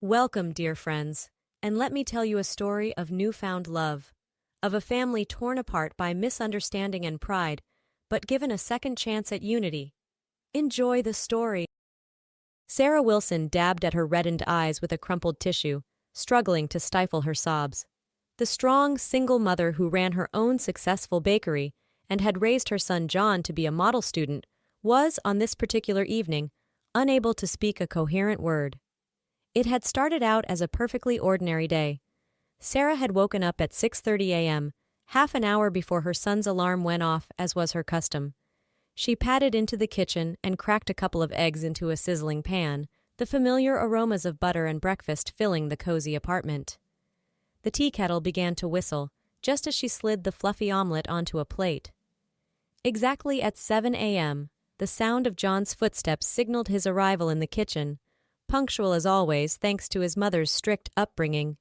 Welcome, dear friends, and let me tell you a story of newfound love, of a family torn apart by misunderstanding and pride, but given a second chance at unity. Enjoy the story. Sarah Wilson dabbed at her reddened eyes with a crumpled tissue, struggling to stifle her sobs. The strong, single mother who ran her own successful bakery and had raised her son John to be a model student was, on this particular evening, unable to speak a coherent word. It had started out as a perfectly ordinary day. Sarah had woken up at 6:30 a.m., half an hour before her son's alarm went off, as was her custom. She padded into the kitchen and cracked a couple of eggs into a sizzling pan, the familiar aromas of butter and breakfast filling the cozy apartment. The tea kettle began to whistle, just as she slid the fluffy omelet onto a plate. Exactly at 7 a.m., the sound of John's footsteps signaled his arrival in the kitchen, punctual as always thanks to his mother's strict upbringing.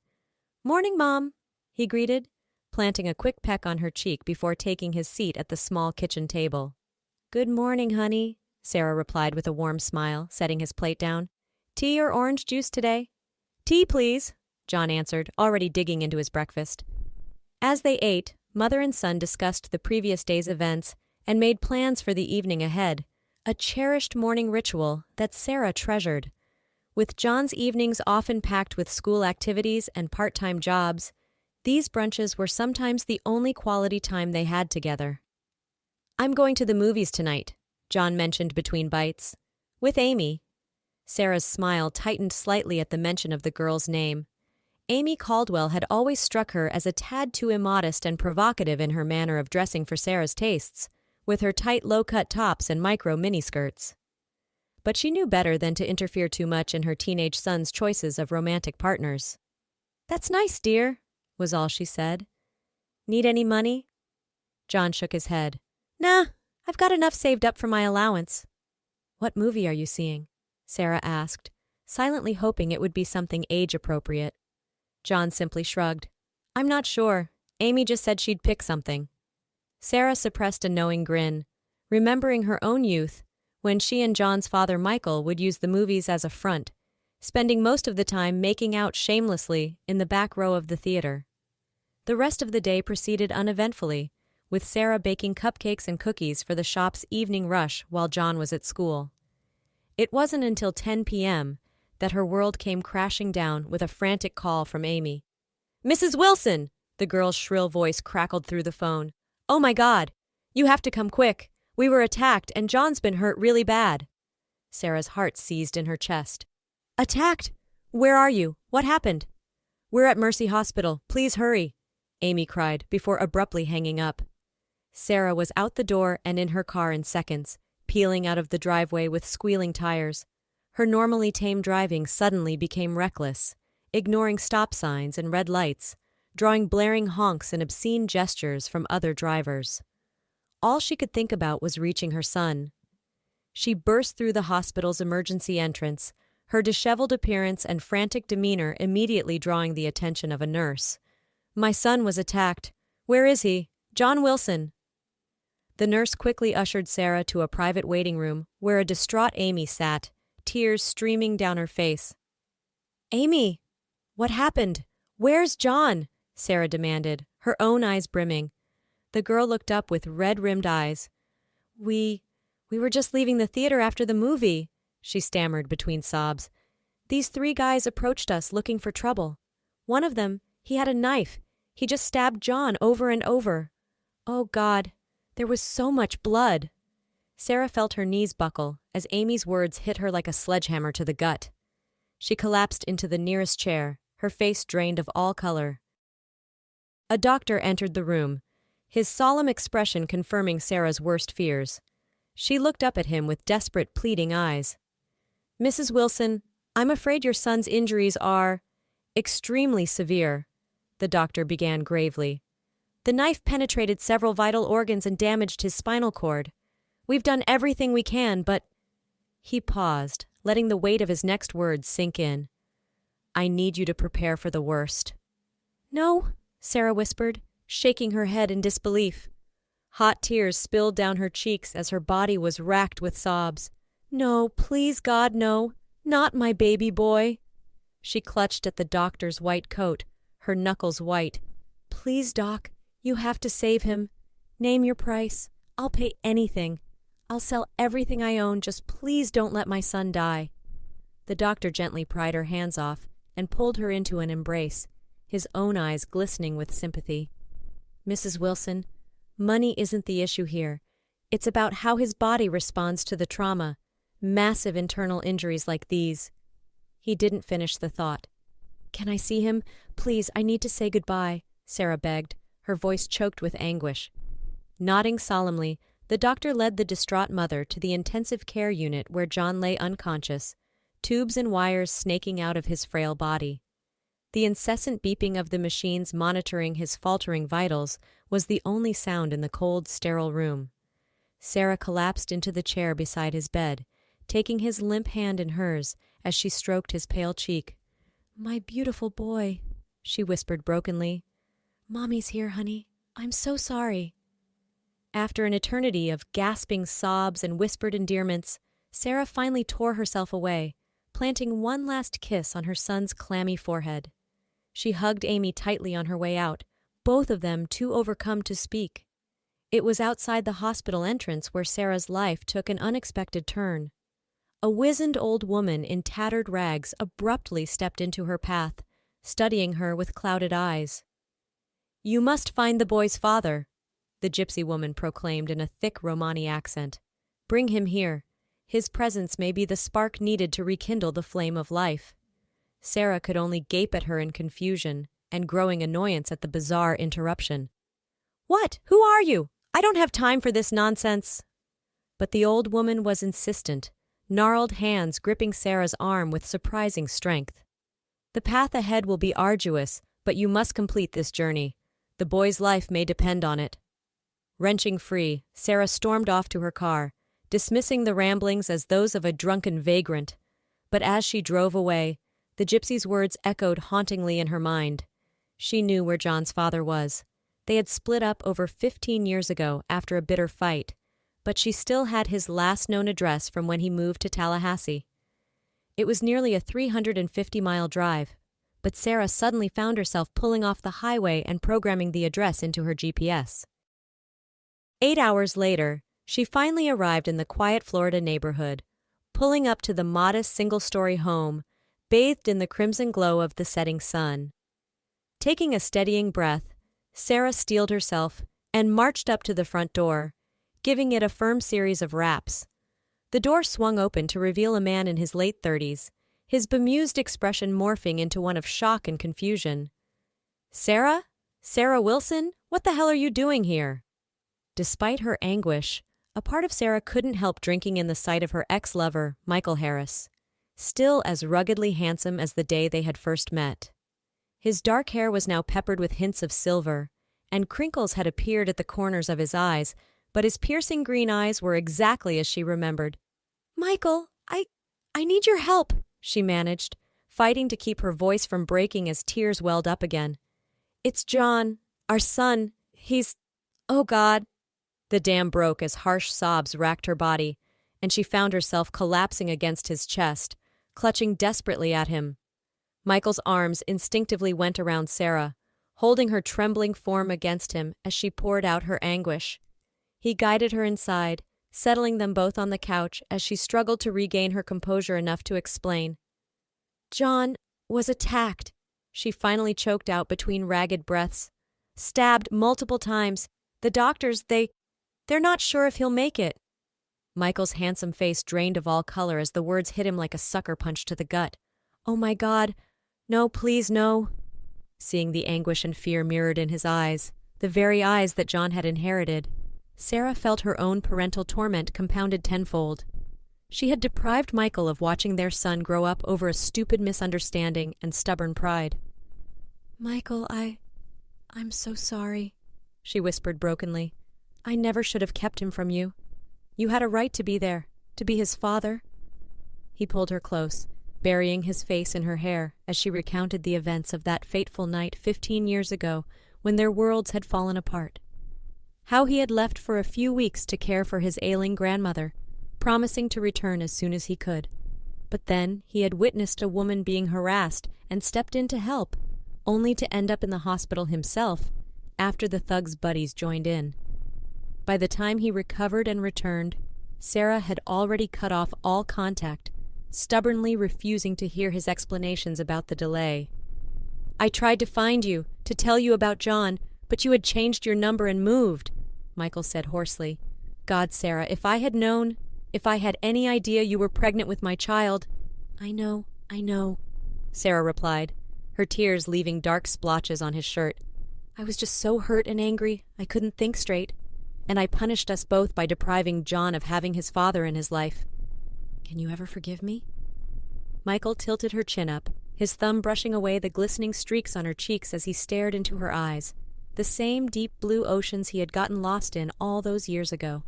"Morning, Mom," he greeted, planting a quick peck on her cheek before taking his seat at the small kitchen table. "Good morning, honey," Sarah replied with a warm smile, setting his plate down. "Tea or orange juice today?" "Tea, please," John answered, already digging into his breakfast. As they ate, mother and son discussed the previous day's events and made plans for the evening ahead, a cherished morning ritual that Sarah treasured. With John's evenings often packed with school activities and part-time jobs, these brunches were sometimes the only quality time they had together. "I'm going to the movies tonight," John mentioned between bites. "With Amy." Sarah's smile tightened slightly at the mention of the girl's name. Amy Caldwell had always struck her as a tad too immodest and provocative in her manner of dressing for Sarah's tastes, with her tight low-cut tops and micro miniskirts. But she knew better than to interfere too much in her teenage son's choices of romantic partners. "That's nice, dear," was all she said. "Need any money?" John shook his head. "Nah, I've got enough saved up for my allowance." "What movie are you seeing?" Sarah asked, silently hoping it would be something age-appropriate. John simply shrugged. "I'm not sure. Amy just said she'd pick something." Sarah suppressed a knowing grin, remembering her own youth, when she and John's father Michael would use the movies as a front, spending most of the time making out shamelessly in the back row of the theater. The rest of the day proceeded uneventfully, with Sarah baking cupcakes and cookies for the shop's evening rush while John was at school. It wasn't until 10 p.m. that her world came crashing down with a frantic call from Amy. "Mrs. Wilson!" the girl's shrill voice crackled through the phone. "Oh my God! You have to come quick! We were attacked, and John's been hurt really bad." Sarah's heart seized in her chest. "Attacked? Where are you? What happened?" "We're at Mercy Hospital. Please hurry," Amy cried, before abruptly hanging up. Sarah was out the door and in her car in seconds, peeling out of the driveway with squealing tires. Her normally tame driving suddenly became reckless, ignoring stop signs and red lights, drawing blaring honks and obscene gestures from other drivers. All she could think about was reaching her son. She burst through the hospital's emergency entrance, her disheveled appearance and frantic demeanor immediately drawing the attention of a nurse. "My son was attacked. Where is he? John Wilson." The nurse quickly ushered Sarah to a private waiting room where a distraught Amy sat, tears streaming down her face. "Amy, what happened? Where's John?" Sarah demanded, her own eyes brimming. The girl looked up with red-rimmed eyes. We were just leaving the theater after the movie," she stammered between sobs. "These 3 guys approached us looking for trouble. One of them, he had a knife. He just stabbed John over and over. Oh God, there was so much blood." Sarah felt her knees buckle as Amy's words hit her like a sledgehammer to the gut. She collapsed into the nearest chair, her face drained of all color. A doctor entered the room, his solemn expression confirming Sarah's worst fears. She looked up at him with desperate, pleading eyes. "Mrs. Wilson, I'm afraid your son's injuries are extremely severe," the doctor began gravely. "The knife penetrated several vital organs and damaged his spinal cord. We've done everything we can, but—" He paused, letting the weight of his next words sink in. "I need you to prepare for the worst." "No," Sarah whispered, shaking her head in disbelief. Hot tears spilled down her cheeks as her body was racked with sobs. "No, please God, no. Not my baby boy." She clutched at the doctor's white coat, her knuckles white. "Please, Doc, you have to save him. Name your price. I'll pay anything. I'll sell everything I own, just please don't let my son die." The doctor gently pried her hands off and pulled her into an embrace, his own eyes glistening with sympathy. "Mrs. Wilson, money isn't the issue here. It's about how his body responds to the trauma, massive internal injuries like these." He didn't finish the thought. "Can I see him? Please, I need to say goodbye," Sarah begged, her voice choked with anguish. Nodding solemnly, the doctor led the distraught mother to the intensive care unit where John lay unconscious, tubes and wires snaking out of his frail body. The incessant beeping of the machines monitoring his faltering vitals was the only sound in the cold, sterile room. Sarah collapsed into the chair beside his bed, taking his limp hand in hers as she stroked his pale cheek. "My beautiful boy," she whispered brokenly. "Mommy's here, honey. I'm so sorry." After an eternity of gasping sobs and whispered endearments, Sarah finally tore herself away, planting one last kiss on her son's clammy forehead. She hugged Amy tightly on her way out, both of them too overcome to speak. It was outside the hospital entrance where Sarah's life took an unexpected turn. A wizened old woman in tattered rags abruptly stepped into her path, studying her with clouded eyes. "You must find the boy's father," the gypsy woman proclaimed in a thick Romani accent. "Bring him here. His presence may be the spark needed to rekindle the flame of life." Sarah could only gape at her in confusion and growing annoyance at the bizarre interruption. "What? Who are you? I don't have time for this nonsense." But the old woman was insistent, gnarled hands gripping Sarah's arm with surprising strength. "The path ahead will be arduous, but you must complete this journey. The boy's life may depend on it." Wrenching free, Sarah stormed off to her car, dismissing the ramblings as those of a drunken vagrant. But as she drove away, the gypsy's words echoed hauntingly in her mind. She knew where John's father was. They had split up over 15 years ago after a bitter fight, but she still had his last known address from when he moved to Tallahassee. It was nearly a 350-mile drive, but Sarah suddenly found herself pulling off the highway and programming the address into her GPS. 8 hours later, she finally arrived in the quiet Florida neighborhood, pulling up to the modest single-story home, bathed in the crimson glow of the setting sun. Taking a steadying breath, Sarah steeled herself and marched up to the front door, giving it a firm series of raps. The door swung open to reveal a man in his late 30s, his bemused expression morphing into one of shock and confusion. "Sarah? Sarah Wilson? What the hell are you doing here?" Despite her anguish, a part of Sarah couldn't help drinking in the sight of her ex-lover, Michael Harris, still as ruggedly handsome as the day they had first met. His dark hair was now peppered with hints of silver, and crinkles had appeared at the corners of his eyes, but his piercing green eyes were exactly as she remembered. "Michael, I need your help," she managed, fighting to keep her voice from breaking as tears welled up again. "It's John, our son. Oh God." The dam broke as harsh sobs racked her body, and she found herself collapsing against his chest, clutching desperately at him. Michael's arms instinctively went around Sarah, holding her trembling form against him as she poured out her anguish. He guided her inside, settling them both on the couch as she struggled to regain her composure enough to explain. "John was attacked," she finally choked out between ragged breaths. "Stabbed multiple times. The doctors, they're not sure if he'll make it." Michael's handsome face drained of all color as the words hit him like a sucker punch to the gut. "Oh my God. No, please, no." Seeing the anguish and fear mirrored in his eyes, the very eyes that John had inherited, Sarah felt her own parental torment compounded tenfold. She had deprived Michael of watching their son grow up over a stupid misunderstanding and stubborn pride. "Michael, I'm so sorry," she whispered brokenly. "I never should have kept him from you. You had a right to be there, to be his father." He pulled her close, burying his face in her hair as she recounted the events of that fateful night 15 years ago when their worlds had fallen apart. How he had left for a few weeks to care for his ailing grandmother, promising to return as soon as he could. But then he had witnessed a woman being harassed and stepped in to help, only to end up in the hospital himself after the thug's buddies joined in. By the time he recovered and returned, Sarah had already cut off all contact, stubbornly refusing to hear his explanations about the delay. "I tried to find you, to tell you about John, but you had changed your number and moved," Michael said hoarsely. "God, Sarah, if I had known, if I had any idea you were pregnant with my child—" I know, Sarah replied, her tears leaving dark splotches on his shirt. "I was just so hurt and angry, I couldn't think straight. And I punished us both by depriving John of having his father in his life. Can you ever forgive me?" Michael tilted her chin up, his thumb brushing away the glistening streaks on her cheeks as he stared into her eyes, the same deep blue oceans he had gotten lost in all those years ago.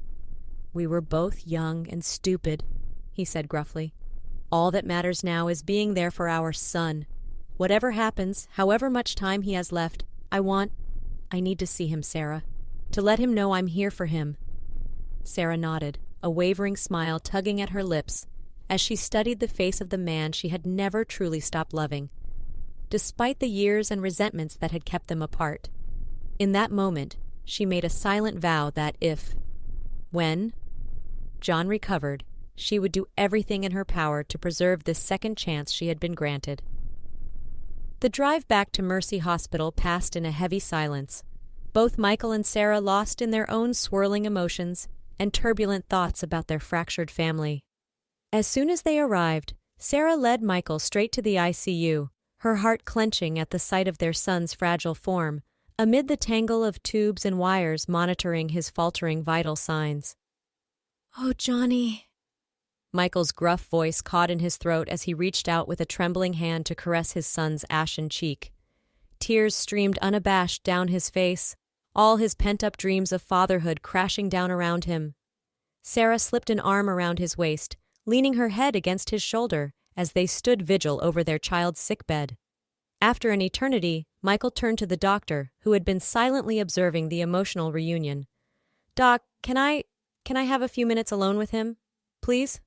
"We were both young and stupid," he said gruffly. "All that matters now is being there for our son. Whatever happens, however much time he has left, I need to see him, Sarah. To let him know I'm here for him." Sarah nodded, a wavering smile tugging at her lips, as she studied the face of the man she had never truly stopped loving, despite the years and resentments that had kept them apart. In that moment, she made a silent vow that when John recovered, she would do everything in her power to preserve this second chance she had been granted. The drive back to Mercy Hospital passed in a heavy silence, both Michael and Sarah lost in their own swirling emotions and turbulent thoughts about their fractured family. As soon as they arrived, Sarah led Michael straight to the ICU, her heart clenching at the sight of their son's fragile form, amid the tangle of tubes and wires monitoring his faltering vital signs. "Oh, Johnny." Michael's gruff voice caught in his throat as he reached out with a trembling hand to caress his son's ashen cheek. Tears streamed unabashed down his face, all his pent-up dreams of fatherhood crashing down around him. Sarah slipped an arm around his waist, leaning her head against his shoulder as they stood vigil over their child's sickbed. After an eternity, Michael turned to the doctor, who had been silently observing the emotional reunion. "Doc, can I have a few minutes alone with him, please?"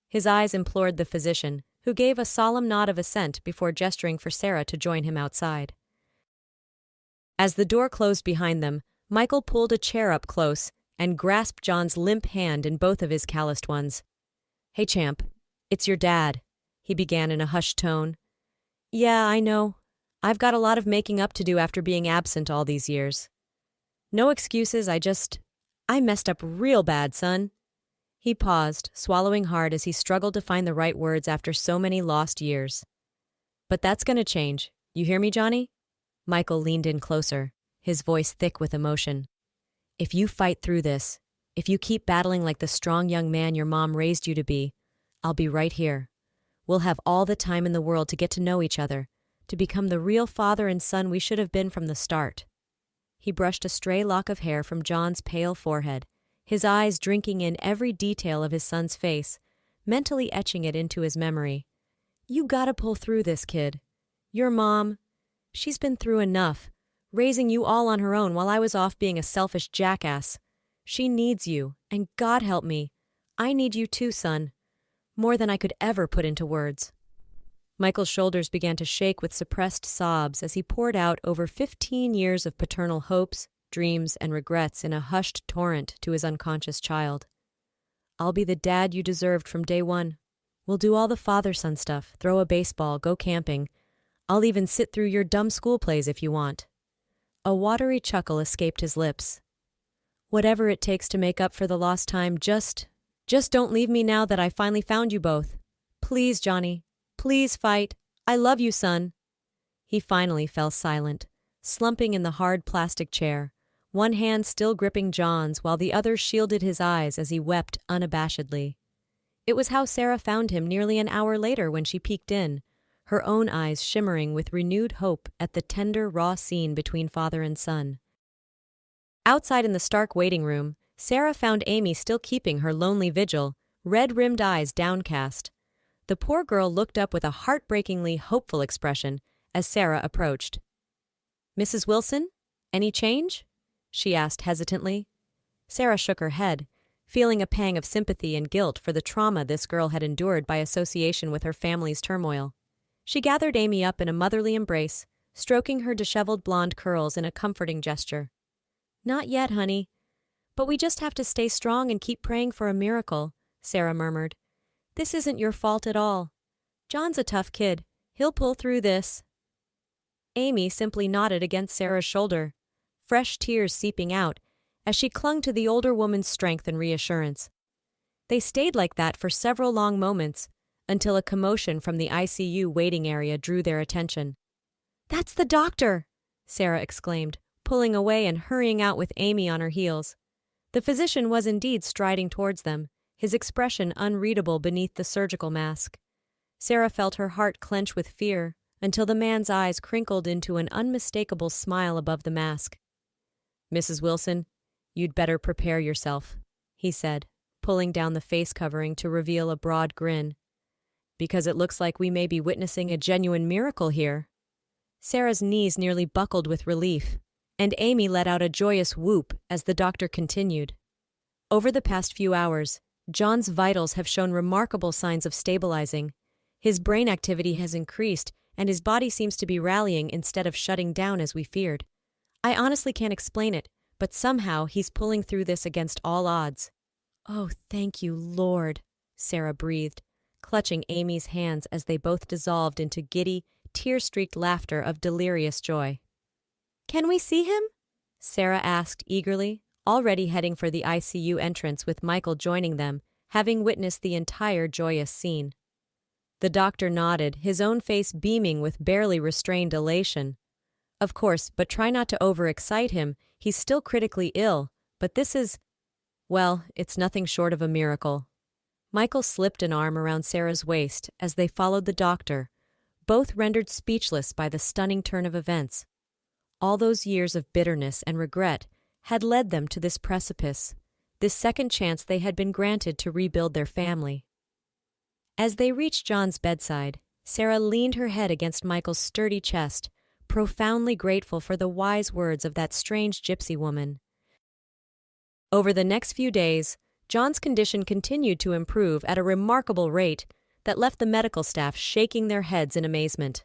His eyes implored the physician, who gave a solemn nod of assent before gesturing for Sarah to join him outside. As the door closed behind them, Michael pulled a chair up close and grasped John's limp hand in both of his calloused ones. "Hey, champ, it's your dad," he began in a hushed tone. "Yeah, I know. I've got a lot of making up to do after being absent all these years. No excuses, I messed up real bad, son." He paused, swallowing hard as he struggled to find the right words after so many lost years. "But that's gonna change. You hear me, Johnny?" Michael leaned in closer, his voice thick with emotion. "If you fight through this, if you keep battling like the strong young man your mom raised you to be, I'll be right here. We'll have all the time in the world to get to know each other, to become the real father and son we should have been from the start." He brushed a stray lock of hair from John's pale forehead, his eyes drinking in every detail of his son's face, mentally etching it into his memory. "You gotta pull through this, kid. Your mom, she's been through enough, raising you all on her own while I was off being a selfish jackass. She needs you, and God help me, I need you too, son. More than I could ever put into words." Michael's shoulders began to shake with suppressed sobs as he poured out over 15 years of paternal hopes, dreams, and regrets in a hushed torrent to his unconscious child. "I'll be the dad you deserved from day one. We'll do all the father-son stuff, throw a baseball, go camping. I'll even sit through your dumb school plays if you want." A watery chuckle escaped his lips. "Whatever it takes to make up for the lost time, just don't leave me now that I finally found you both. Please, Johnny. Please fight. I love you, son." He finally fell silent, slumping in the hard plastic chair, one hand still gripping John's while the other shielded his eyes as he wept unabashedly. It was how Sarah found him nearly an hour later when she peeked in, her own eyes shimmering with renewed hope at the tender, raw scene between father and son. Outside in the stark waiting room, Sarah found Amy still keeping her lonely vigil, red-rimmed eyes downcast. The poor girl looked up with a heartbreakingly hopeful expression as Sarah approached. "Mrs. Wilson, any change?" she asked hesitantly. Sarah shook her head, feeling a pang of sympathy and guilt for the trauma this girl had endured by association with her family's turmoil. She gathered Amy up in a motherly embrace, stroking her disheveled blonde curls in a comforting gesture. "Not yet, honey. But we just have to stay strong and keep praying for a miracle," Sarah murmured. "This isn't your fault at all. John's a tough kid. He'll pull through this." Amy simply nodded against Sarah's shoulder, fresh tears seeping out as she clung to the older woman's strength and reassurance. They stayed like that for several long moments until a commotion from the ICU waiting area drew their attention. "That's the doctor!" Sarah exclaimed, pulling away and hurrying out with Amy on her heels. The physician was indeed striding towards them, his expression unreadable beneath the surgical mask. Sarah felt her heart clench with fear until the man's eyes crinkled into an unmistakable smile above the mask. "Mrs. Wilson, you'd better prepare yourself," he said, pulling down the face covering to reveal a broad grin. "Because it looks like we may be witnessing a genuine miracle here." Sarah's knees nearly buckled with relief, and Amy let out a joyous whoop as the doctor continued. "Over the past few hours, John's vitals have shown remarkable signs of stabilizing. His brain activity has increased, and his body seems to be rallying instead of shutting down as we feared. I honestly can't explain it, but somehow he's pulling through this against all odds." "Oh, thank you, Lord," Sarah breathed, clutching Amy's hands as they both dissolved into giddy, tear-streaked laughter of delirious joy. "Can we see him?" Sarah asked eagerly, already heading for the ICU entrance with Michael joining them, having witnessed the entire joyous scene. The doctor nodded, his own face beaming with barely restrained elation. "Of course, but try not to overexcite him. He's still critically ill, but this is, well, it's nothing short of a miracle." Michael slipped an arm around Sarah's waist as they followed the doctor, both rendered speechless by the stunning turn of events. All those years of bitterness and regret had led them to this precipice, this second chance they had been granted to rebuild their family. As they reached John's bedside, Sarah leaned her head against Michael's sturdy chest, profoundly grateful for the wise words of that strange gypsy woman. Over the next few days, John's condition continued to improve at a remarkable rate that left the medical staff shaking their heads in amazement.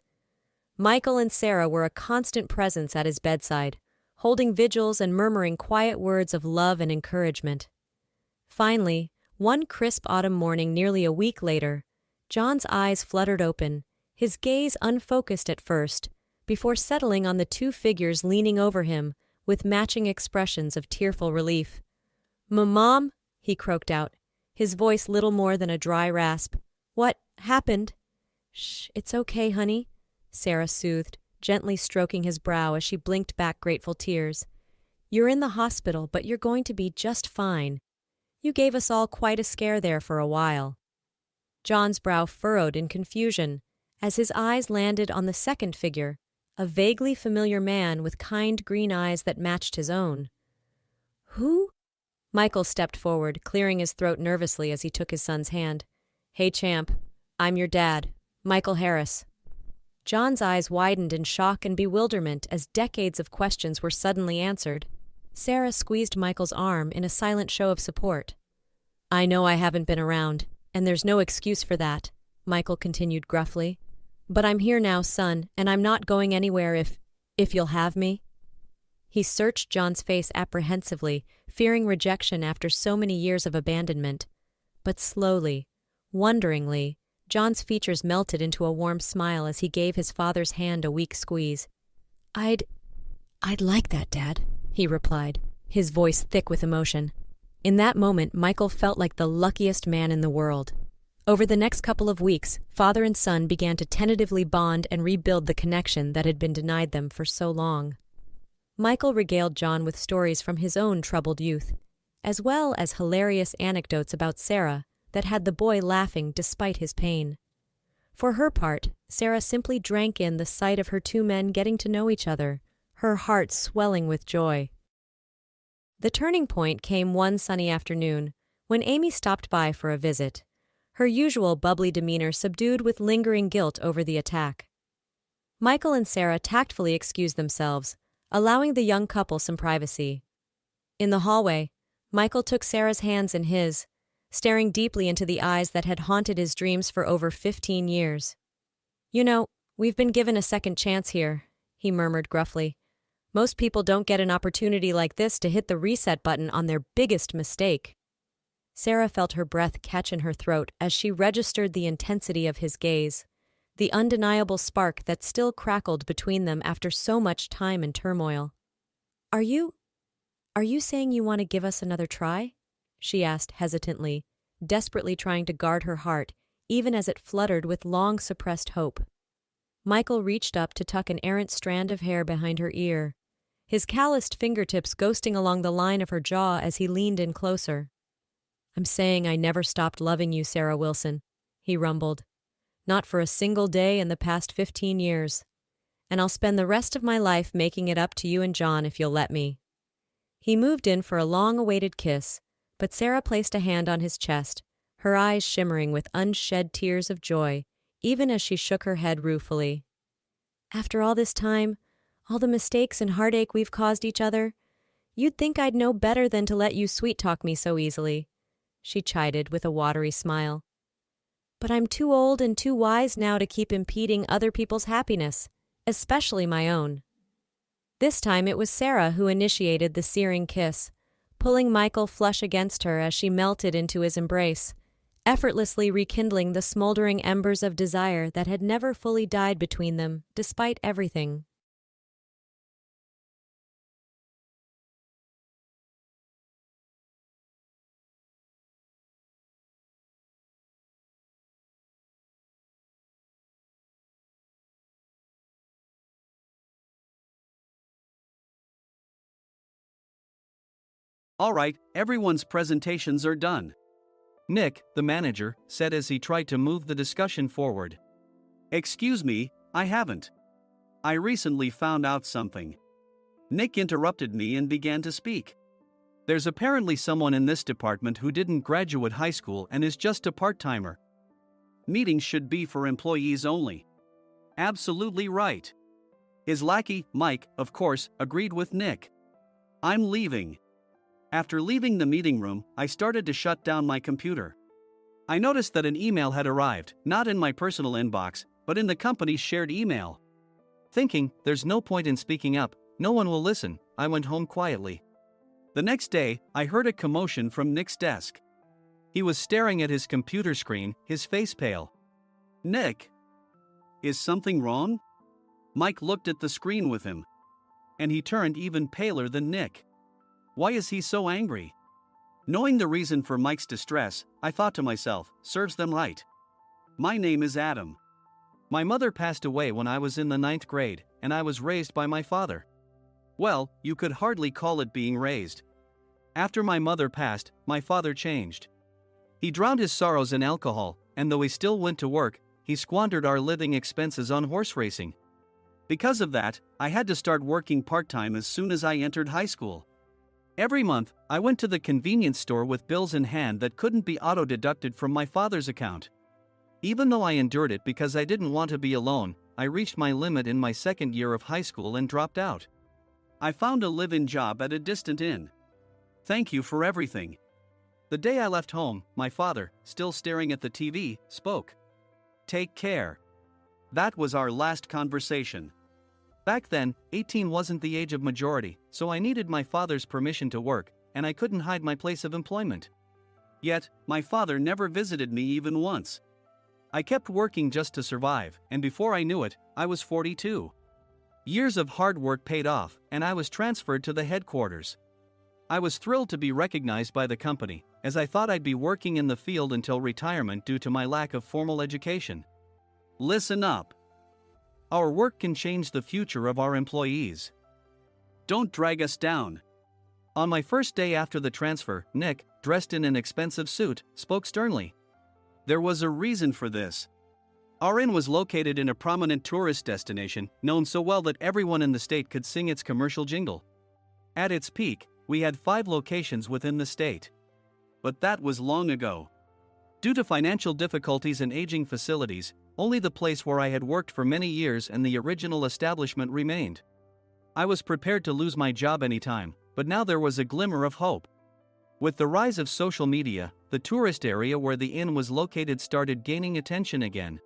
Michael and Sarah were a constant presence at his bedside, holding vigils and murmuring quiet words of love and encouragement. Finally, one crisp autumn morning nearly a week later, John's eyes fluttered open, his gaze unfocused at first, before settling on the two figures leaning over him with matching expressions of tearful relief. "Mom," he croaked out, his voice little more than a dry rasp. "What happened?" "Shh, it's okay, honey," Sarah soothed, gently stroking his brow as she blinked back grateful tears. "You're in the hospital, but you're going to be just fine. You gave us all quite a scare there for a while." John's brow furrowed in confusion as his eyes landed on the second figure, a vaguely familiar man with kind green eyes that matched his own. "Who?" Michael stepped forward, clearing his throat nervously as he took his son's hand. "Hey, champ. I'm your dad, Michael Harris." John's eyes widened in shock and bewilderment as decades of questions were suddenly answered. Sarah squeezed Michael's arm in a silent show of support. "I know I haven't been around, and there's no excuse for that," Michael continued gruffly. "But I'm here now, son, and I'm not going anywhere if you'll have me." He searched John's face apprehensively, fearing rejection after so many years of abandonment. But slowly, wonderingly, John's features melted into a warm smile as he gave his father's hand a weak squeeze. I'd like that, Dad," he replied, his voice thick with emotion. In that moment, Michael felt like the luckiest man in the world. Over the next couple of weeks, father and son began to tentatively bond and rebuild the connection that had been denied them for so long. Michael regaled John with stories from his own troubled youth, as well as hilarious anecdotes about Sarah that had the boy laughing despite his pain. For her part, Sarah simply drank in the sight of her two men getting to know each other, her heart swelling with joy. The turning point came one sunny afternoon, when Amy stopped by for a visit, her usual bubbly demeanor subdued with lingering guilt over the attack. Michael and Sarah tactfully excused themselves, allowing the young couple some privacy. In the hallway, Michael took Sarah's hands in his, staring deeply into the eyes that had haunted his dreams for over 15 years. You know, we've been given a second chance here, he murmured gruffly. Most people don't get an opportunity like this to hit the reset button on their biggest mistake. Sarah felt her breath catch in her throat as she registered the intensity of his gaze, the undeniable spark that still crackled between them after so much time and turmoil. Are you saying you want to give us another try? She asked hesitantly, desperately trying to guard her heart, even as it fluttered with long-suppressed hope. Michael reached up to tuck an errant strand of hair behind her ear, his calloused fingertips ghosting along the line of her jaw as he leaned in closer. I'm saying I never stopped loving you, Sarah Wilson, he rumbled. Not for a single day in the past 15 years. And I'll spend the rest of my life making it up to you and John if you'll let me. He moved in for a long-awaited kiss, but Sarah placed a hand on his chest, her eyes shimmering with unshed tears of joy, even as she shook her head ruefully. After all this time, all the mistakes and heartache we've caused each other, you'd think I'd know better than to let you sweet-talk me so easily, she chided with a watery smile. But I'm too old and too wise now to keep impeding other people's happiness, especially my own. This time it was Sarah who initiated the searing kiss, pulling Michael flush against her as she melted into his embrace, effortlessly rekindling the smoldering embers of desire that had never fully died between them, despite everything. All right, everyone's presentations are done, Nick, the manager, said as he tried to move the discussion forward. Excuse me, I haven't. I recently found out something. Nick interrupted me and began to speak. There's apparently someone in this department who didn't graduate high school and is just a part-timer. Meetings should be for employees only. Absolutely right. His lackey, Mike, of course, agreed with Nick. I'm leaving. After leaving the meeting room, I started to shut down my computer. I noticed that an email had arrived, not in my personal inbox, but in the company's shared email. Thinking, there's no point in speaking up, no one will listen, I went home quietly. The next day, I heard a commotion from Nick's desk. He was staring at his computer screen, his face pale. Nick? Is something wrong? Mike looked at the screen with him. And he turned even paler than Nick. Why is he so angry? Knowing the reason for Mike's distress, I thought to myself, serves them right. My name is Adam. My mother passed away when I was in the 9th grade, and I was raised by my father. Well, you could hardly call it being raised. After my mother passed, my father changed. He drowned his sorrows in alcohol, and though he still went to work, he squandered our living expenses on horse racing. Because of that, I had to start working part-time as soon as I entered high school. Every month, I went to the convenience store with bills in hand that couldn't be auto-deducted from my father's account. Even though I endured it because I didn't want to be alone, I reached my limit in my second year of high school and dropped out. I found a live-in job at a distant inn. Thank you for everything. The day I left home, my father, still staring at the TV, spoke. Take care. That was our last conversation. Back then, 18 wasn't the age of majority, so I needed my father's permission to work, and I couldn't hide my place of employment. Yet, my father never visited me even once. I kept working just to survive, and before I knew it, I was 42. Years of hard work paid off, and I was transferred to the headquarters. I was thrilled to be recognized by the company, as I thought I'd be working in the field until retirement due to my lack of formal education. Listen up. Our work can change the future of our employees. Don't drag us down. On my first day after the transfer, Nick, dressed in an expensive suit, spoke sternly. There was a reason for this. Our inn was located in a prominent tourist destination, known so well that everyone in the state could sing its commercial jingle. At its peak, we had 5 locations within the state. But that was long ago. Due to financial difficulties and aging facilities, only the place where I had worked for many years and the original establishment remained. I was prepared to lose my job anytime, but now there was a glimmer of hope. With the rise of social media, the tourist area where the inn was located started gaining attention again.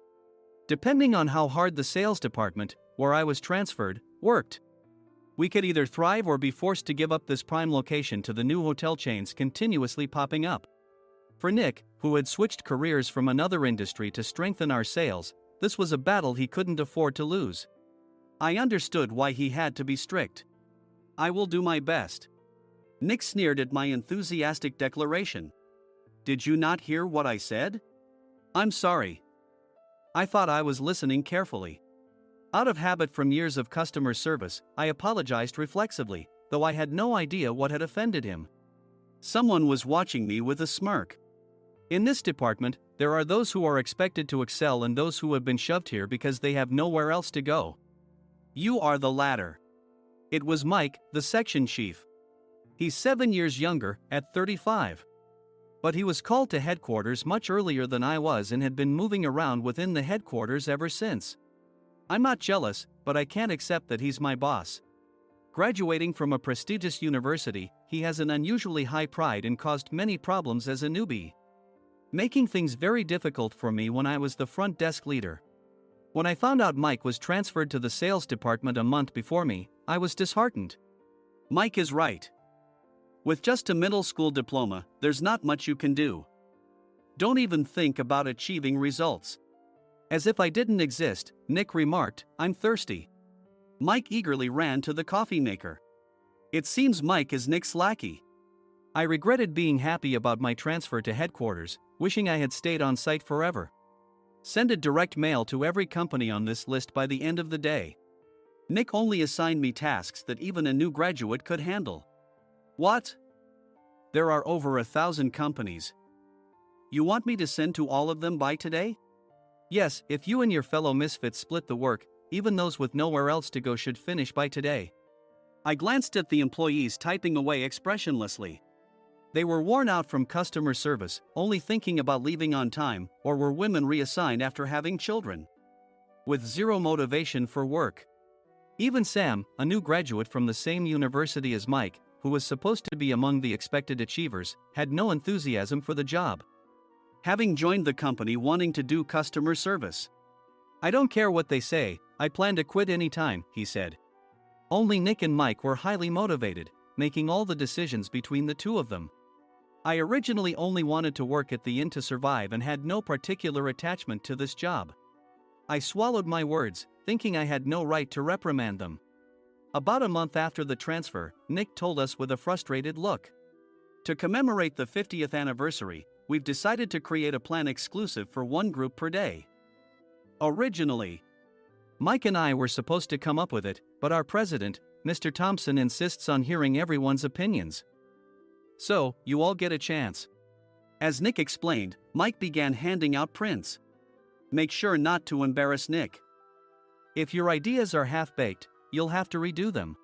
Depending on how hard the sales department, where I was transferred, worked, we could either thrive or be forced to give up this prime location to the new hotel chains continuously popping up. For Nick, who had switched careers from another industry to strengthen our sales, this was a battle he couldn't afford to lose. I understood why he had to be strict. "I will do my best." Nick sneered at my enthusiastic declaration. "Did you not hear what I said?" "I'm sorry." I thought I was listening carefully. Out of habit from years of customer service, I apologized reflexively, though I had no idea what had offended him. Someone was watching me with a smirk. In this department, there are those who are expected to excel and those who have been shoved here because they have nowhere else to go. You are the latter. It was Mike, the section chief. He's 7 years younger, at 35. But he was called to headquarters much earlier than I was and had been moving around within the headquarters ever since. I'm not jealous, but I can't accept that he's my boss. Graduating from a prestigious university, he has an unusually high pride and caused many problems as a newbie, making things very difficult for me when I was the front desk leader. When I found out Mike was transferred to the sales department a month before me, I was disheartened. Mike is right. With just a middle school diploma, there's not much you can do. Don't even think about achieving results. As if I didn't exist, Nick remarked, "I'm thirsty." Mike eagerly ran to the coffee maker. It seems Mike is Nick's lackey. I regretted being happy about my transfer to headquarters, wishing I had stayed on site forever. Send a direct mail to every company on this list by the end of the day. Nick only assigned me tasks that even a new graduate could handle. What? There are over 1,000 companies. You want me to send to all of them by today? Yes, if you and your fellow misfits split the work, even those with nowhere else to go should finish by today. I glanced at the employees typing away expressionlessly. They were worn out from customer service, only thinking about leaving on time, or were women reassigned after having children, with zero motivation for work. Even Sam, a new graduate from the same university as Mike, who was supposed to be among the expected achievers, had no enthusiasm for the job, having joined the company wanting to do customer service. "I don't care what they say, I plan to quit any time," he said. Only Nick and Mike were highly motivated, making all the decisions between the two of them. I originally only wanted to work at the inn to survive and had no particular attachment to this job. I swallowed my words, thinking I had no right to reprimand them. About a month after the transfer, Nick told us with a frustrated look. "To commemorate the 50th anniversary, we've decided to create a plan exclusive for one group per day. Originally, Mike and I were supposed to come up with it, but our president, Mr. Thompson, insists on hearing everyone's opinions. So, you all get a chance." As Nick explained, Mike began handing out prints. Make sure not to embarrass Nick. If your ideas are half-baked, you'll have to redo them.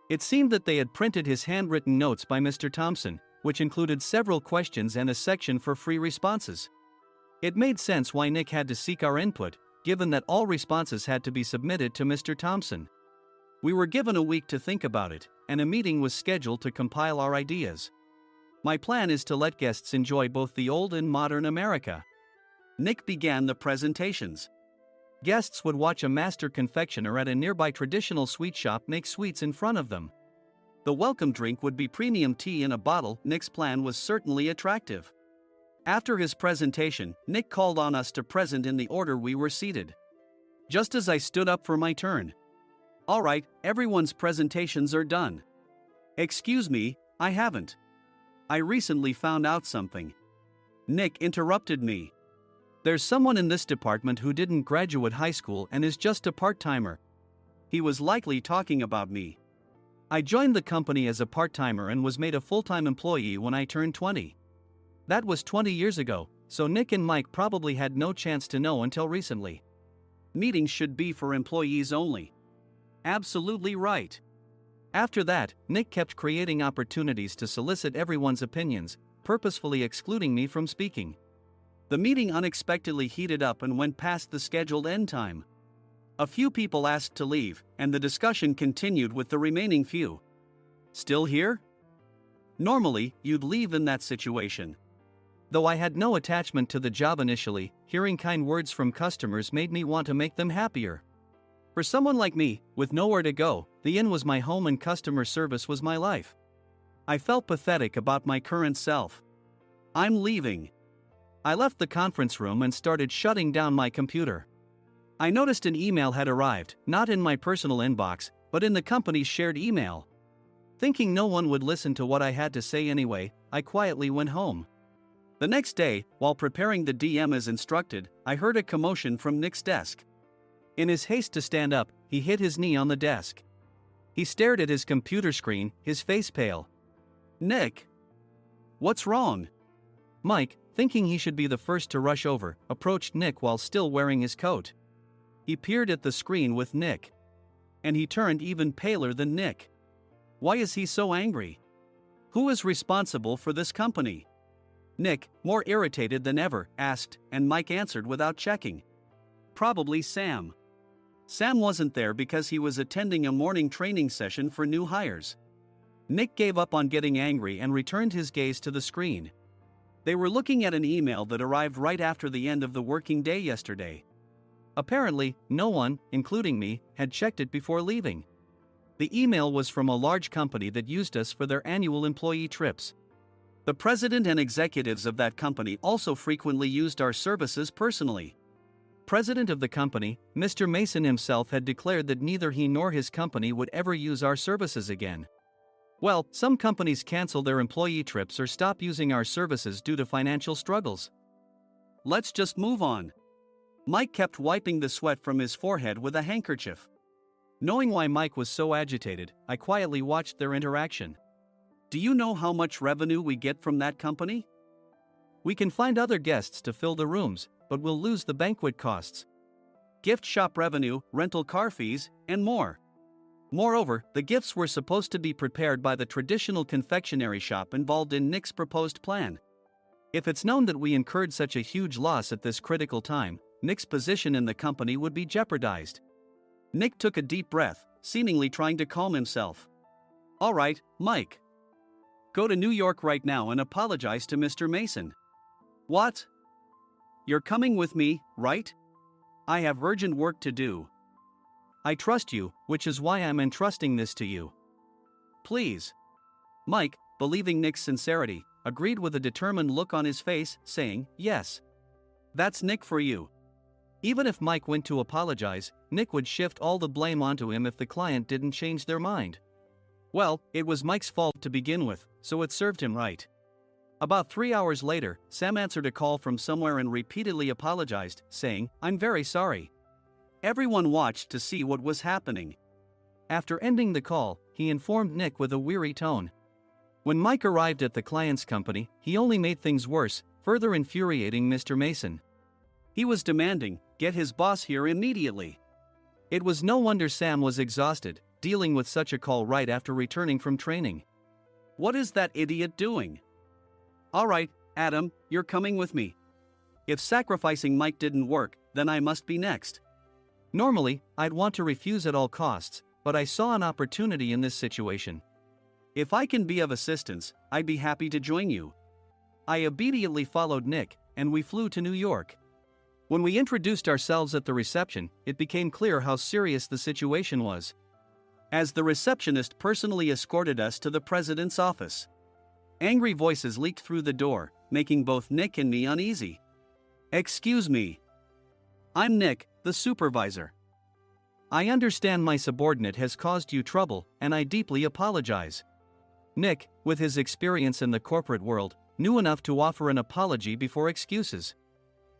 It seemed that they had printed his handwritten notes by Mr. Thompson, which included several questions and a section for free responses. It made sense why Nick had to seek our input, given that all responses had to be submitted to Mr. Thompson. We were given a week to think about it, and a meeting was scheduled to compile our ideas. My plan is to let guests enjoy both the old and modern America. Nick began the presentations. Guests would watch a master confectioner at a nearby traditional sweet shop make sweets in front of them. The welcome drink would be premium tea in a bottle. Nick's plan was certainly attractive. After his presentation, Nick called on us to present in the order we were seated. Just as I stood up for my turn. "All right, everyone's presentations are done." "Excuse me, I haven't. I recently found out something." Nick interrupted me. "There's someone in this department who didn't graduate high school and is just a part-timer." He was likely talking about me. I joined the company as a part-timer and was made a full-time employee when I turned 20. That was 20 years ago, so Nick and Mike probably had no chance to know until recently. Meetings should be for employees only. Absolutely right. After that, Nick kept creating opportunities to solicit everyone's opinions, purposefully excluding me from speaking. The meeting unexpectedly heated up and went past the scheduled end time. A few people asked to leave, and the discussion continued with the remaining few. "Still here?" Normally, you'd leave in that situation. Though I had no attachment to the job initially, hearing kind words from customers made me want to make them happier. For someone like me, with nowhere to go, the inn was my home and customer service was my life. I felt pathetic about my current self. I'm leaving. I left the conference room and started shutting down my computer. I noticed an email had arrived, not in my personal inbox, but in the company's shared email. Thinking no one would listen to what I had to say anyway, I quietly went home. The next day, while preparing the DM as instructed, I heard a commotion from Nick's desk. In his haste to stand up, he hit his knee on the desk. He stared at his computer screen, his face pale. "Nick! What's wrong?" Mike, thinking he should be the first to rush over, approached Nick while still wearing his coat. He peered at the screen with Nick. And he turned even paler than Nick. Why is he so angry? Who is responsible for this company? Nick, more irritated than ever, asked, and Mike answered without checking. Probably Sam. Sam wasn't there because he was attending a morning training session for new hires. Nick gave up on getting angry and returned his gaze to the screen. They were looking at an email that arrived right after the end of the working day yesterday. Apparently, no one, including me, had checked it before leaving. The email was from a large company that used us for their annual employee trips. The president and executives of that company also frequently used our services personally. President of the company, Mr. Mason himself had declared that neither he nor his company would ever use our services again. Well, some companies cancel their employee trips or stop using our services due to financial struggles. Let's just move on. Mike kept wiping the sweat from his forehead with a handkerchief. Knowing why Mike was so agitated, I quietly watched their interaction. Do you know how much revenue we get from that company? We can find other guests to fill the rooms, but we'll lose the banquet costs, gift shop revenue, rental car fees, and more. Moreover, the gifts were supposed to be prepared by the traditional confectionery shop involved in Nick's proposed plan. If it's known that we incurred such a huge loss at this critical time, Nick's position in the company would be jeopardized. Nick took a deep breath, seemingly trying to calm himself. All right, Mike. Go to New York right now and apologize to Mr. Mason. What? You're coming with me, right? I have urgent work to do. I trust you, which is why I'm entrusting this to you. Please. Mike, believing Nick's sincerity, agreed with a determined look on his face, saying, yes. That's Nick for you. Even if Mike went to apologize, Nick would shift all the blame onto him if the client didn't change their mind. Well, it was Mike's fault to begin with, so it served him right. About 3 hours later, Sam answered a call from somewhere and repeatedly apologized, saying, I'm very sorry. Everyone watched to see what was happening. After ending the call, he informed Nick with a weary tone. When Mike arrived at the client's company, he only made things worse, further infuriating Mr. Mason. He was demanding, get his boss here immediately. It was no wonder Sam was exhausted, dealing with such a call right after returning from training. What is that idiot doing? All right, Adam, you're coming with me. If sacrificing Mike didn't work, then I must be next. Normally, I'd want to refuse at all costs, but I saw an opportunity in this situation. If I can be of assistance, I'd be happy to join you. I obediently followed Nick, and we flew to New York. When we introduced ourselves at the reception, it became clear how serious the situation was, as the receptionist personally escorted us to the president's office. Angry voices leaked through the door, making both Nick and me uneasy. Excuse me. I'm Nick, the supervisor. I understand my subordinate has caused you trouble, and I deeply apologize. Nick, with his experience in the corporate world, knew enough to offer an apology before excuses.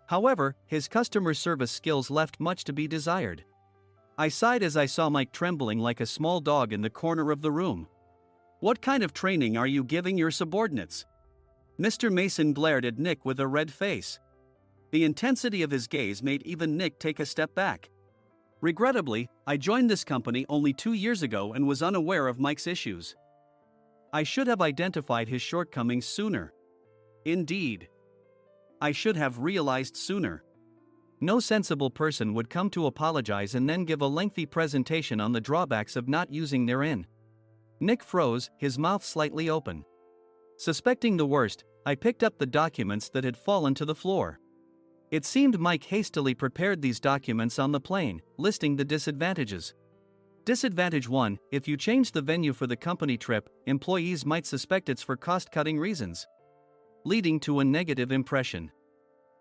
However, his customer service skills left much to be desired. I sighed as I saw Mike trembling like a small dog in the corner of the room. What kind of training are you giving your subordinates? Mr. Mason glared at Nick with a red face. The intensity of his gaze made even Nick take a step back. Regrettably, I joined this company only 2 years ago and was unaware of Mike's issues. I should have identified his shortcomings sooner. Indeed. I should have realized sooner. No sensible person would come to apologize and then give a lengthy presentation on the drawbacks of not using their inn. Nick froze, his mouth slightly open. Suspecting the worst, I picked up the documents that had fallen to the floor. It seemed Mike hastily prepared these documents on the plane, listing the disadvantages. Disadvantage 1: if you change the venue for the company trip, employees might suspect it's for cost-cutting reasons, leading to a negative impression.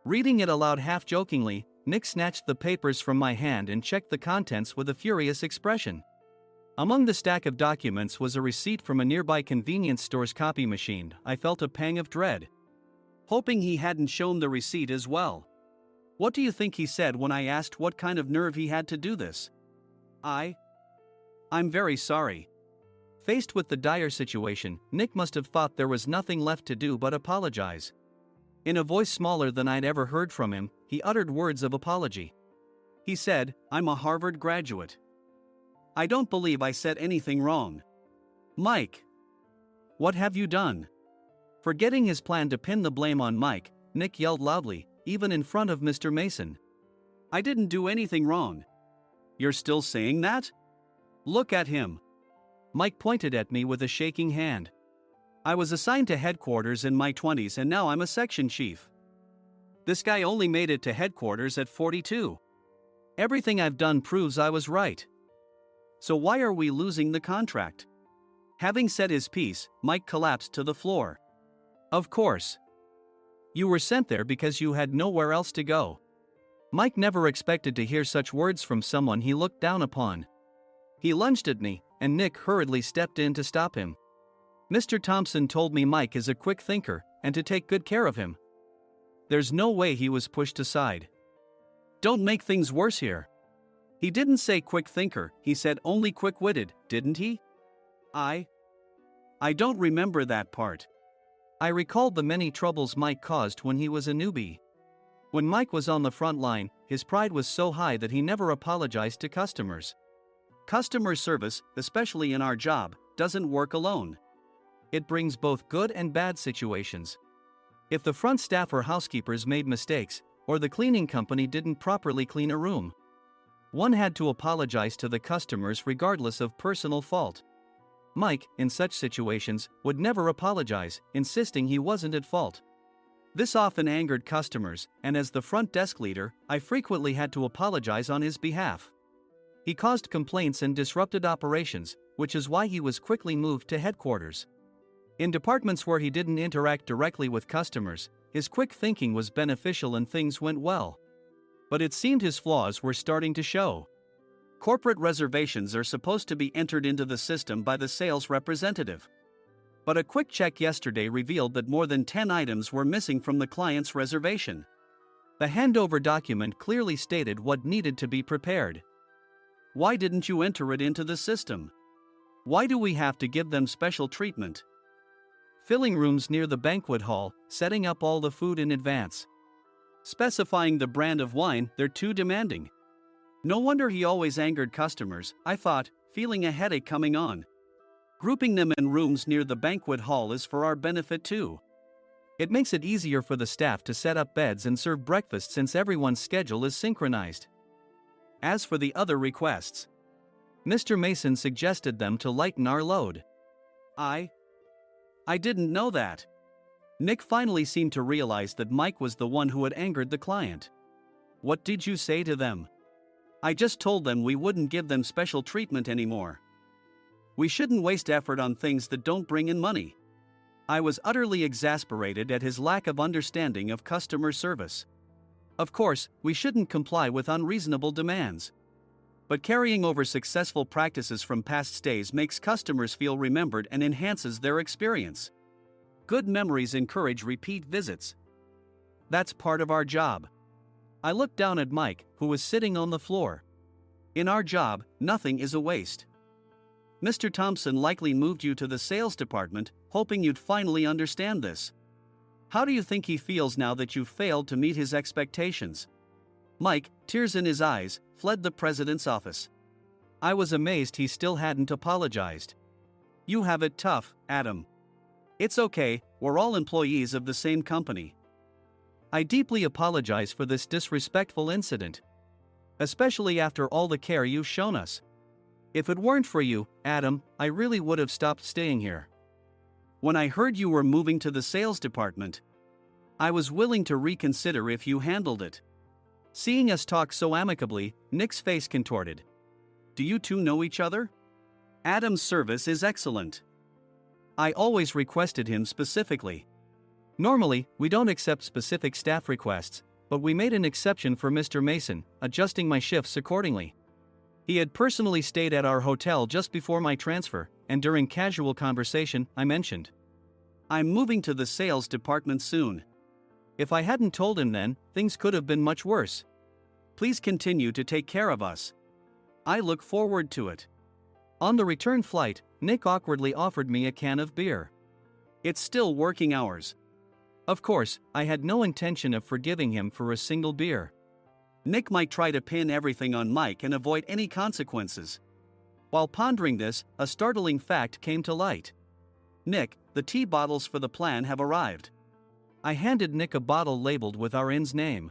Reading it aloud half-jokingly, Nick snatched the papers from my hand and checked the contents with a furious expression. Among the stack of documents was a receipt from a nearby convenience store's copy machine. I felt a pang of dread, hoping he hadn't shown the receipt as well. What do you think he said when I asked what kind of nerve he had to do this? I'm very sorry. Faced with the dire situation, Nick must have thought there was nothing left to do but apologize. In a voice smaller than I'd ever heard from him, he uttered words of apology. He said, "I'm a Harvard graduate. I don't believe I said anything wrong." Mike! What have you done? Forgetting his plan to pin the blame on Mike, Nick yelled loudly, even in front of Mr. Mason. "I didn't do anything wrong." "You're still saying that? Look at him." Mike pointed at me with a shaking hand. "I was assigned to headquarters in my 20s and now I'm a section chief. This guy only made it to headquarters at 42. Everything I've done proves I was right. So why are we losing the contract?" Having said his piece, Mike collapsed to the floor. "Of course. You were sent there because you had nowhere else to go." Mike never expected to hear such words from someone he looked down upon. He lunged at me, and Nick hurriedly stepped in to stop him. "Mr. Thompson told me Mike is a quick thinker, and to take good care of him." There's no way he was pushed aside. "Don't make things worse here." "He didn't say quick thinker, he said only quick-witted, didn't he?" I don't remember that part." I recalled the many troubles Mike caused when he was a newbie. When Mike was on the front line, his pride was so high that he never apologized to customers. Customer service, especially in our job, doesn't work alone. It brings both good and bad situations. If the front staff or housekeepers made mistakes, or the cleaning company didn't properly clean a room, one had to apologize to the customers regardless of personal fault. Mike, in such situations, would never apologize, insisting he wasn't at fault. This often angered customers, and as the front desk leader, I frequently had to apologize on his behalf. He caused complaints and disrupted operations, which is why he was quickly moved to headquarters. In departments where he didn't interact directly with customers, his quick thinking was beneficial and things went well. But it seemed his flaws were starting to show. Corporate reservations are supposed to be entered into the system by the sales representative. But a quick check yesterday revealed that more than 10 items were missing from the client's reservation. The handover document clearly stated what needed to be prepared. Why didn't you enter it into the system? Why do we have to give them special treatment? Filling rooms near the banquet hall, setting up all the food in advance. Specifying the brand of wine, they're too demanding. No wonder he always angered customers, I thought, feeling a headache coming on. Grouping them in rooms near the banquet hall is for our benefit too. It makes it easier for the staff to set up beds and serve breakfast since everyone's schedule is synchronized. As for the other requests, Mr. Mason suggested them to lighten our load. I didn't know that. Nick finally seemed to realize that Mike was the one who had angered the client. What did you say to them? I just told them we wouldn't give them special treatment anymore. We shouldn't waste effort on things that don't bring in money. I was utterly exasperated at his lack of understanding of customer service. Of course, we shouldn't comply with unreasonable demands. But carrying over successful practices from past stays makes customers feel remembered and enhances their experience. Good memories encourage repeat visits. That's part of our job. I looked down at Mike, who was sitting on the floor. In our job, nothing is a waste. Mr. Thompson likely moved you to the sales department, hoping you'd finally understand this. How do you think he feels now that you've failed to meet his expectations? Mike, tears in his eyes, fled the president's office. I was amazed he still hadn't apologized. You have it tough, Adam. It's okay, we're all employees of the same company. I deeply apologize for this disrespectful incident. Especially after all the care you've shown us. If it weren't for you, Adam, I really would have stopped staying here. When I heard you were moving to the sales department, I was willing to reconsider if you handled it. Seeing us talk so amicably, Nick's face contorted. Do you two know each other? Adam's service is excellent. I always requested him specifically. Normally, we don't accept specific staff requests, but we made an exception for Mr. Mason, adjusting my shifts accordingly. He had personally stayed at our hotel just before my transfer, and during casual conversation, I mentioned, I'm moving to the sales department soon. If I hadn't told him then, things could have been much worse. Please continue to take care of us. I look forward to it. On the return flight, Nick awkwardly offered me a can of beer. It's still working hours. Of course, I had no intention of forgiving him for a single beer. Nick might try to pin everything on Mike and avoid any consequences. While pondering this, a startling fact came to light. Nick, the tea bottles for the plan have arrived. I handed Nick a bottle labeled with our inn's name.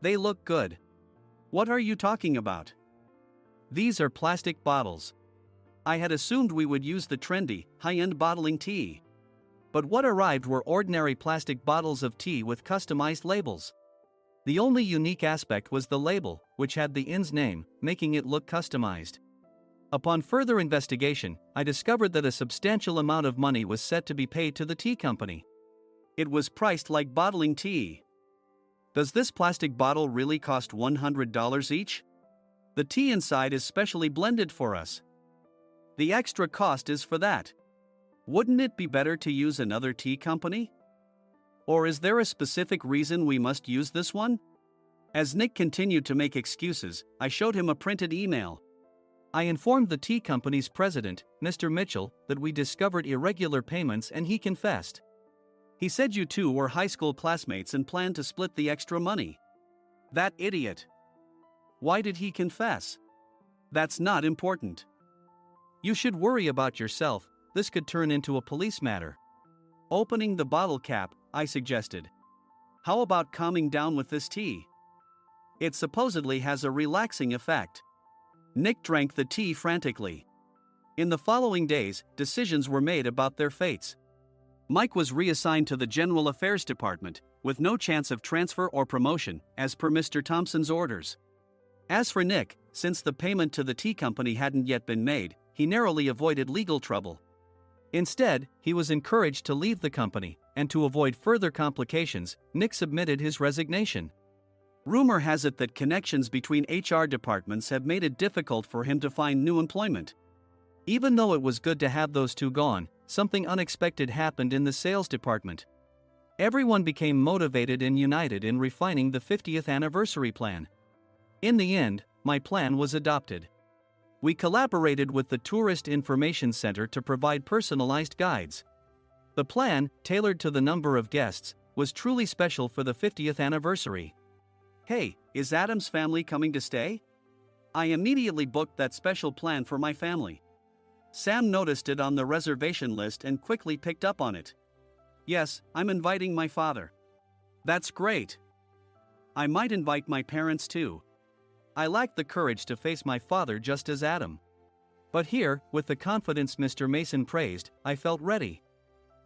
They look good. What are you talking about? These are plastic bottles. I had assumed we would use the trendy, high-end bottling tea. But what arrived were ordinary plastic bottles of tea with customized labels. The only unique aspect was the label, which had the inn's name, making it look customized. Upon further investigation, I discovered that a substantial amount of money was set to be paid to the tea company. It was priced like bottling tea. Does this plastic bottle really cost $100 each? The tea inside is specially blended for us. The extra cost is for that. Wouldn't it be better to use another tea company? Or is there a specific reason we must use this one? As Nick continued to make excuses, I showed him a printed email. I informed the tea company's president, Mr. Mitchell, that we discovered irregular payments and he confessed. He said you two were high school classmates and planned to split the extra money. That idiot. Why did he confess? That's not important. You should worry about yourself, this could turn into a police matter. Opening the bottle cap, I suggested. How about calming down with this tea? It supposedly has a relaxing effect. Nick drank the tea frantically. In the following days, decisions were made about their fates. Mike was reassigned to the General Affairs Department, with no chance of transfer or promotion, as per Mr. Thompson's orders. As for Nick, since the payment to the tea company hadn't yet been made, he narrowly avoided legal trouble. Instead, he was encouraged to leave the company, and to avoid further complications, Nick submitted his resignation. Rumor has it that connections between HR departments have made it difficult for him to find new employment. Even though it was good to have those two gone, something unexpected happened in the sales department. Everyone became motivated and united in refining the 50th anniversary plan. In the end, my plan was adopted. We collaborated with the Tourist Information Center to provide personalized guides. The plan, tailored to the number of guests, was truly special for the 50th anniversary. Hey, is Adam's family coming to stay? I immediately booked that special plan for my family. Sam noticed it on the reservation list and quickly picked up on it. Yes, I'm inviting my father. That's great. I might invite my parents too. I lacked the courage to face my father just as Adam. But here, with the confidence Mr. Mason praised, I felt ready.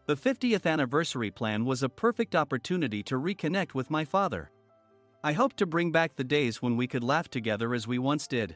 The 50th anniversary plan was a perfect opportunity to reconnect with my father. I hoped to bring back the days when we could laugh together as we once did.